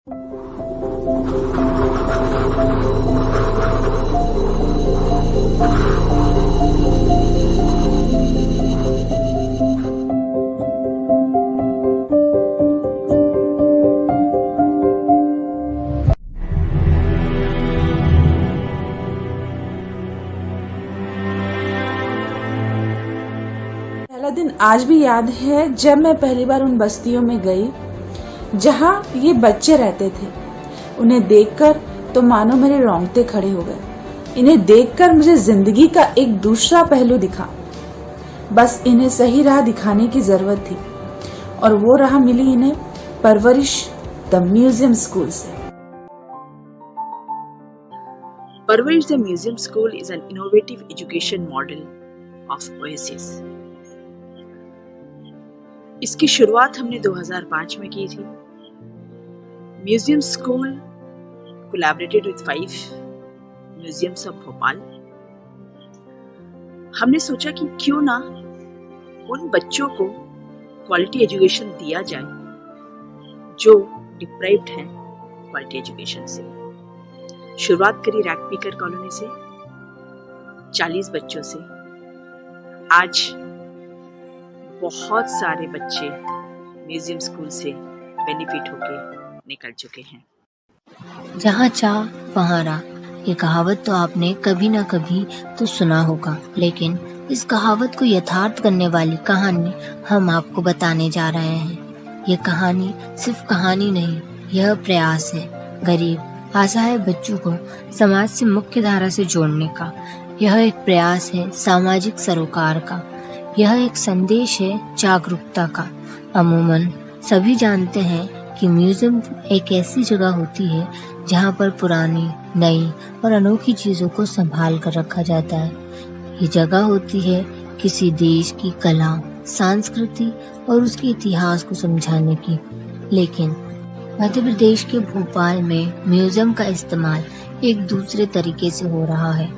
पहला दिन आज भी याद है जब मैं पहली बार उन बस्तियों में गई जहाँ ये बच्चे रहते थे। उन्हें देखकर तो मानो मेरे रोंगटे खड़े हो गए। इन्हें देखकर मुझे जिंदगी का एक दूसरा पहलू दिखा। बस इन्हें सही राह दिखाने की जरूरत थी और वो राह मिली इन्हें परवरिश द म्यूजियम स्कूल से। Parvarish the Museum School is an innovative education model of Oasis. इसकी शुरुआत हमने 2005 में की थी। Museum school collaborated with 5 museums of Bhopal. हमने सोचा कि क्यों ना उन बच्चों को क्वालिटी एजुकेशन दिया जाए जो डिप्राइव्ड हैं क्वालिटी एजुकेशन से। शुरुआत करी रैक पीकर कॉलोनी से 40 बच्चों से। आज बहुत सारे बच्चे म्यूजियम स्कूल से बेनिफिट होके निकल चुके हैं। जहाँ चाह वहाँ राह, ये कहावत तो आपने कभी ना कभी तो सुना होगा, लेकिन इस कहावत को यथार्थ करने वाली कहानी हम आपको बताने जा रहे हैं। ये कहानी सिर्फ कहानी नहीं, यह प्रयास है गरीब असहाय बच्चों को समाज से मुख्य धारा से जोड़ने का। यह एक प्रयास है सामाजिक सरोकार का। यह एक संदेश है जागरूकता का। अमूमन सभी जानते हैं कि म्यूजियम एक ऐसी जगह होती है जहां पर पुरानी, नई और अनोखी चीजों को संभाल कर रखा जाता है। ये जगह होती है किसी देश की कला, संस्कृति और उसके इतिहास को समझाने की। लेकिन मध्य प्रदेश के भोपाल में म्यूजियम का इस्तेमाल एक दूसरे तरीके से हो रहा है।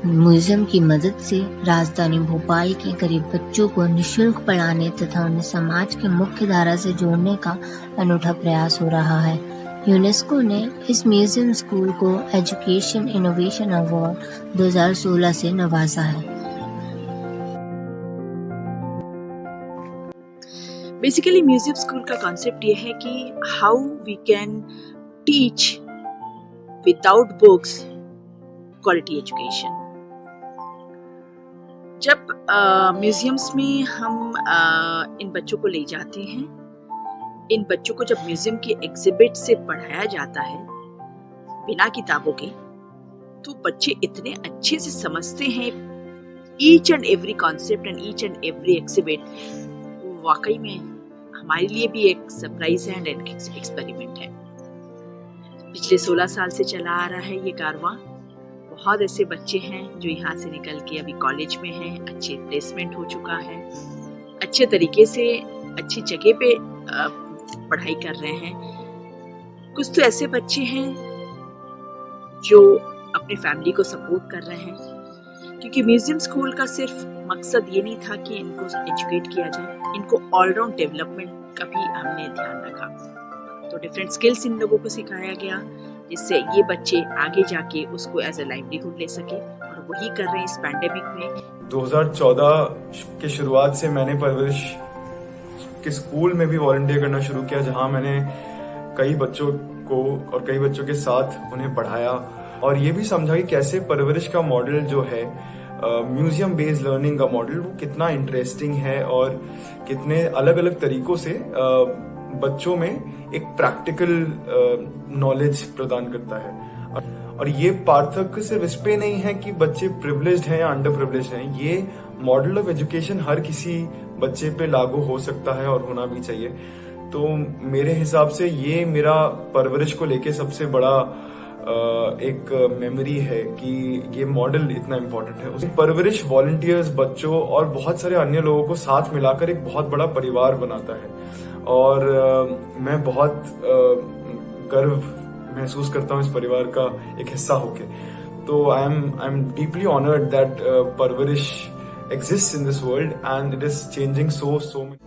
म्यूजियम की मदद से राजधानी भोपाल के गरीब बच्चों को निःशुल्क पढ़ाने तथा उन्हें समाज के मुख्य धारा से जोड़ने का अनूठा प्रयास हो रहा है। यूनेस्को ने इस म्यूजियम स्कूल को एजुकेशन इनोवेशन अवार्ड 2016 से नवाजा है। बेसिकली म्यूजियम स्कूल का कॉन्सेप्ट ये है कि how we can teach without books quality education. जब म्यूजियम्स में हम इन बच्चों को ले जाते हैं, इन बच्चों को जब म्यूजियम के एग्जिबिट से पढ़ाया जाता है बिना किताबों के, तो बच्चे इतने अच्छे से समझते हैं each and every concept and each and every exhibit. वाकई में हमारे लिए भी एक सरप्राइज है एंड एक एक्सपेरिमेंट है। पिछले 16 साल से चला आ रहा है ये कारवां। बहुत ऐसे बच्चे हैं जो यहाँ से निकल के अभी कॉलेज में हैं, अच्छे प्लेसमेंट हो चुका है, अच्छे तरीके से अच्छी जगह पे पढ़ाई कर रहे हैं। कुछ तो ऐसे बच्चे हैं जो अपने फैमिली को सपोर्ट कर रहे हैं, क्योंकि म्यूजियम स्कूल का सिर्फ मकसद ये नहीं था कि इनको एजुकेट किया जाए, इनको ऑलराउंड डेवलपमेंट का भी हमने ध्यान रखा। तो डिफरेंट स्किल्स इन लोगों को सिखाया गया, जिससे ये बच्चे आगे जाके उसको एज ए लाइवलीहुड ले सके, और वही कर रहे हैं इस पैंडेमिक में। 2014 के शुरुआत से मैंने परवरिश के स्कूल में भी वॉलंटियर करना शुरू किया, जहां मैंने कई बच्चों को और कई बच्चों के साथ उन्हें पढ़ाया और ये भी समझा कि कैसे परवरिश का मॉडल जो है म्यूजियम बेस्ड लर्निंग का मॉडल वो कितना इंटरेस्टिंग है और कितने अलग अलग तरीकों से बच्चों में एक प्रैक्टिकल नॉलेज प्रदान करता है। और ये पार्थक्य सिर्फ इस पे नहीं है कि बच्चे प्रिविलेज्ड हैं या अंडर प्रिविलेज्ड हैं, ये मॉडल ऑफ एजुकेशन हर किसी बच्चे पे लागू हो सकता है और होना भी चाहिए। तो मेरे हिसाब से ये मेरा परवरिश को लेके सबसे बड़ा एक मेमोरी है कि ये मॉडल इतना इम्पोर्टेंट है। परवरिश वॉलंटियर्स, बच्चों और बहुत सारे अन्य लोगों को साथ मिलाकर एक बहुत बड़ा परिवार बनाता है और मैं बहुत गर्व महसूस करता हूँ इस परिवार का एक हिस्सा होके। तो I am deeply honoured that परवरिश exists in this world and it is changing so much.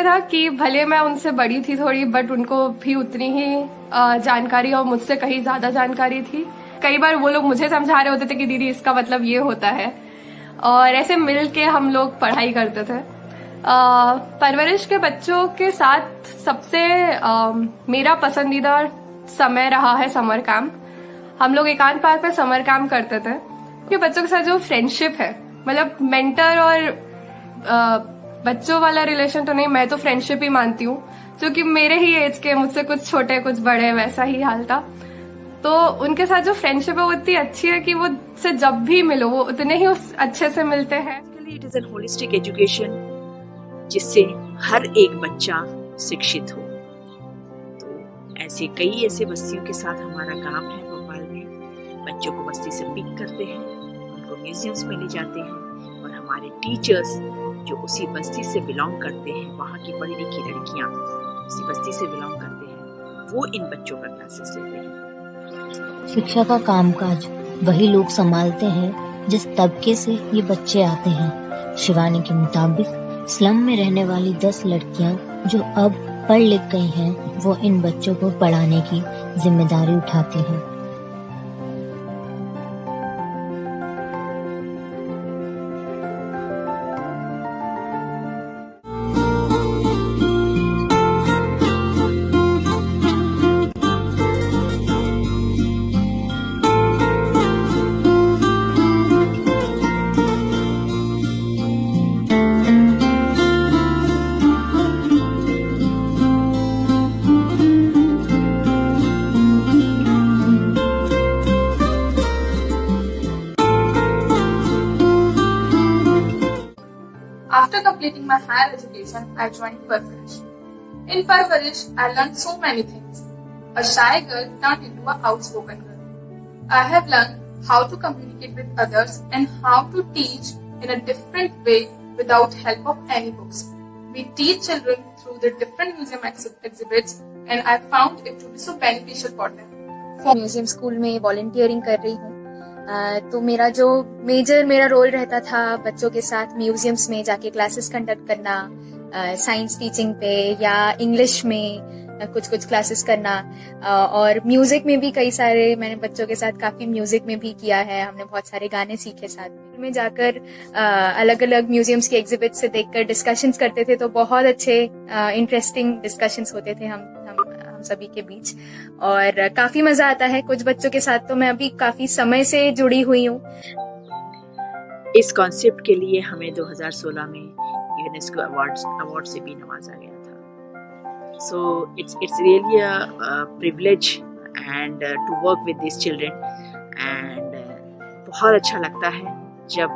ये था कि भले मैं उनसे बड़ी थी थोड़ी, बट उनको भी उतनी ही जानकारी और मुझसे कहीं ज्यादा जानकारी थी। कई बार वो लोग मुझे समझा रहे होते थे कि दीदी इसका मतलब ये होता है, और ऐसे मिल के हम लोग पढ़ाई करते थे। परवरिश के बच्चों के साथ सबसे मेरा पसंदीदा समय रहा है समर कैंप। हम लोग एकांत पार्क में समर कैंप करते थे। कि बच्चों के साथ जो फ्रेंडशिप है, मतलब मेंटर और बच्चों वाला रिलेशन तो नहीं, मैं तो फ्रेंडशिप ही मानती हूँ, क्योंकि मेरे ही एज के, मुझसे कुछ छोटे कुछ बड़े, वैसा ही हाल था। तो उनके साथ जो फ्रेंडशिप है वो इतनी अच्छी है कि वो से जब भी मिलो वो उतने ही अच्छे से मिलते हैं। It is an holistic education जिससे हर एक बच्चा शिक्षित हो। तो ऐसे कई ऐसे बस्तियों के साथ हमारा काम है भोपाल में। बच्चों को बस्ती से पिक करते हैं, उनको म्यूजियम्स में ले जाते हैं, और हमारे टीचर्स जो उसी बस्ती से बिलोंग करते हैं, वहाँ की पढ़ी लिखी लड़कियाँ उसी बस्ती से बिलोंग करते हैं, वो इन बच्चों का क्लासेस लेते हैं। शिक्षा का कामकाज वही लोग संभालते हैं जिस तबके से ये बच्चे आते हैं। शिवानी के मुताबिक स्लम में रहने वाली 10 लड़कियां जो अब पढ़ लिख गई हैं, वो इन बच्चों को पढ़ाने की जिम्मेदारी उठाती हैं। After completing my higher education, I joined Parvarish. In Parvarish, I learned so many things. A shy girl turned into an outspoken girl. I have learned how to communicate with others and how to teach in a different way without help of any books. We teach children through the different museum exhibits, and I found it to be so beneficial for them. Museum school में volunteering कर रही हूँ। तो मेरा जो मेरा role रहता था बच्चों के साथ म्यूजियम्स में जाके क्लासेस कंडक्ट करना, साइंस टीचिंग पे या इंग्लिश में कुछ क्लासेस करना, और म्यूजिक में भी कई सारे मैंने बच्चों के साथ काफी म्यूजिक में भी किया है। हमने बहुत सारे गाने सीखे साथ में जाकर, अलग अलग म्यूजियम्स के एग्जिबिट से देखकर डिस्कशंस करते थे, तो बहुत अच्छे इंटरेस्टिंग डिस्कशंस होते थे हम सभी के बीच, और काफी मजा आता है। कुछ बच्चों के साथ तो मैं अभी काफी समय से जुड़ी हुई हूँ। इस कॉन्सेप्ट के लिए हमें 2016 में यूनेस्को अवार्ड से भी नवाजा गया था। So it's really a privilege and to work with this children, and बहुत अच्छा लगता है जब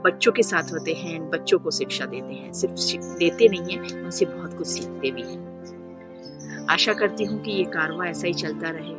बच्चों के साथ होते हैं, बच्चों को शिक्षा देते हैं। सिर्फ देते नहीं हैं, उनसे बहुत कुछ सीखते भी हैं। आशा करती हूँ कि ये कारवां ऐसा ही चलता रहे।